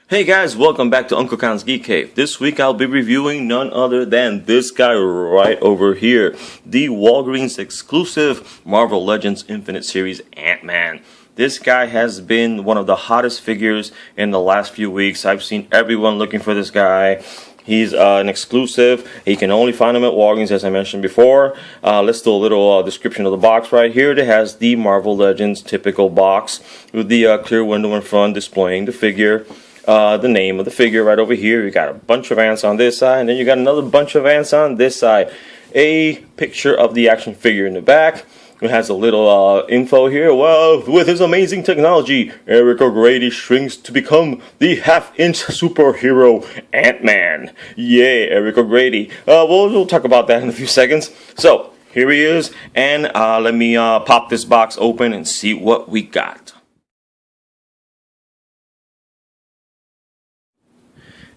Hey guys, welcome back to Uncle Khan's Geek Cave. This week I'll be reviewing none other than this guy right over here. The Walgreens exclusive Marvel Legends Infinite Series Ant-Man. This guy has been one of the hottest figures in the last few weeks. I've seen everyone looking for this guy. He's an exclusive. You can only find him at Walgreens, as I mentioned before. Let's do a little description of the box right here. It has the Marvel Legends typical box with the clear window in front displaying the figure. The name of the figure right over here. You got a bunch of ants on this side, and then you got another bunch of ants on this side. A picture of the action figure in the back. It has a little info here. Well, with his amazing technology, Eric O'Grady shrinks to become the half-inch superhero Ant-Man. Yay, Eric O'Grady. We'll talk about that in a few seconds. So, here he is, and let me pop this box open and see what we got.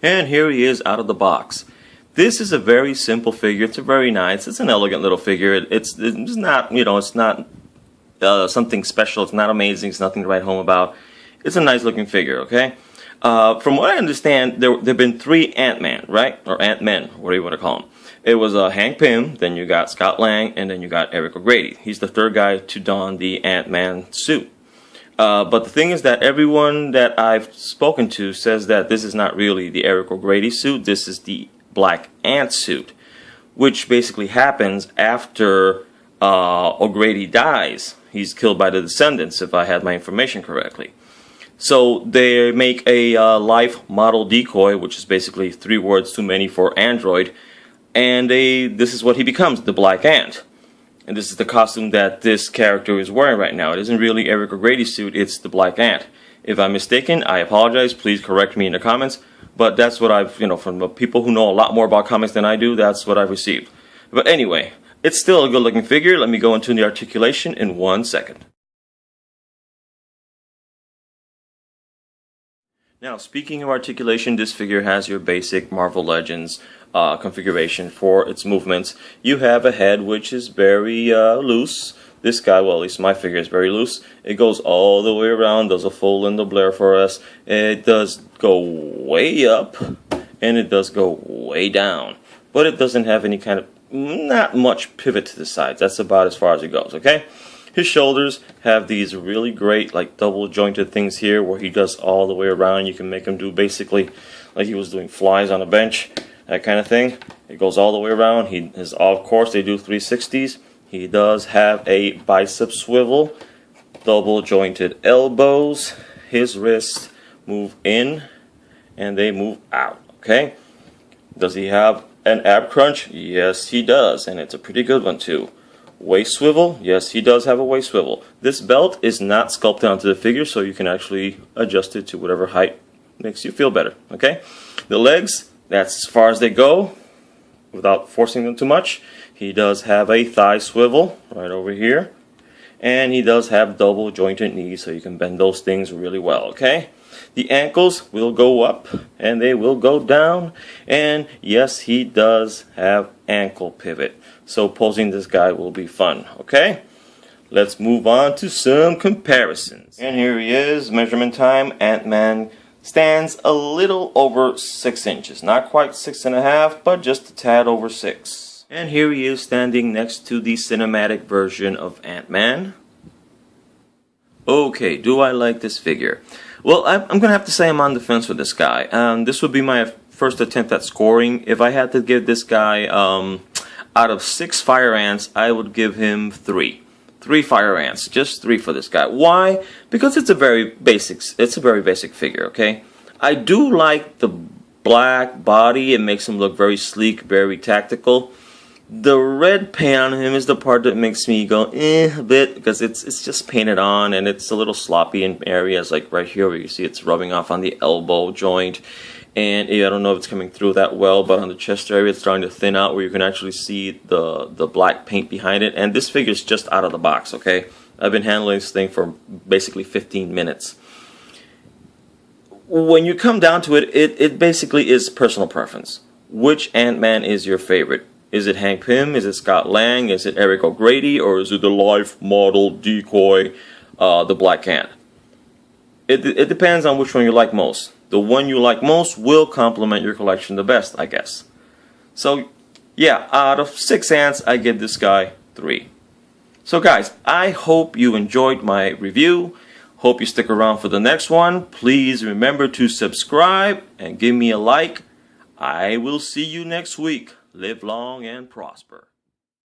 And here he is out of the box. This is a very simple figure. It's a very nice. It's an elegant little figure. It's not, it's not something special. It's not amazing. It's nothing to write home about. It's a nice looking figure, okay? From what I understand, there have been three Ant-Man, right? Or Ant-Men, whatever you want to call them. It was Hank Pym, then you got Scott Lang, and then you got Eric O'Grady. He's the third guy to don the Ant-Man suit. But the thing is that everyone that I've spoken to says that this is not really the Eric O'Grady suit. This is the Black Ant suit, which basically happens after O'Grady dies. He's killed by the Descendants, if I had my information correctly. So they make a life model decoy, which is basically 3 words too many for android, and this is what he becomes, the Black Ant. And this is the costume that this character is wearing right now. It isn't really Eric O'Grady's suit, it's the Black Ant. If I'm mistaken, I apologize. Please correct me in the comments. But that's what I've, from the people who know a lot more about comics than I do, that's what I've received. But anyway, it's still a good looking figure. Let me go into the articulation in 1 second. Now, speaking of articulation, this figure has your basic Marvel Legends configuration for its movements. You have a head which is very loose. This guy, well, at least my figure is very loose. It goes all the way around, does a full Linda Blair for us. It does go way up, and it does go way down. But it doesn't have any kind of, not much pivot to the sides. That's about as far as it goes, okay? His shoulders have these really great, like, double jointed things here where he does all the way around. You can make him do basically like he was doing flies on a bench, that kind of thing. It goes all the way around. Of course, they do 360s. He does have a bicep swivel, double jointed elbows. His wrists move in and they move out, okay? Does he have an ab crunch? Yes, he does, and it's a pretty good one too. Waist swivel? Yes, he does have a waist swivel. This belt is not sculpted onto the figure, so you can actually adjust it to whatever height makes you feel better, okay? The legs, that's as far as they go without forcing them too much. He does have a thigh swivel right over here, and he does have double jointed knees, so you can bend those things really well, okay? The ankles will go up and they will go down, and yes, he does have ankle pivot. So posing this guy will be fun, okay? Let's move on to some comparisons. And here he is, measurement time. Ant-Man stands a little over 6 inches. Not quite 6.5, but just a tad over 6. And here he is standing next to the cinematic version of Ant-Man. Okay, do I like this figure? Well, I'm going to have to say I'm on the fence with this guy. This would be my first attempt at scoring. If I had to give this guy, out of 6 fire ants, I would give him 3. 3 fire ants, just 3 for this guy. Why? Because it's a very basic figure, okay? I do like the black body. It makes him look very sleek, very tactical. The red paint on him is the part that makes me go a bit, because it's just painted on and it's a little sloppy in areas like right here where you see it's rubbing off on the elbow joint. And I don't know if it's coming through that well, but on the chest area it's starting to thin out where you can actually see the black paint behind it. And this figure is just out of the box, okay? I've been handling this thing for basically 15 minutes. When you come down to it, it basically is personal preference. Which Ant-Man is your favorite? Is it Hank Pym? Is it Scott Lang? Is it Eric O'Grady? Or is it the life model decoy, the Black Ant? It depends on which one you like most. the one you like most will complement your collection the best, I guess. So yeah, out of 6 ants, I give this guy 3. So guys, I hope you enjoyed my review. Hope you stick around for the next one. Please remember to subscribe and give me a like. I will see you next week. Live long and prosper.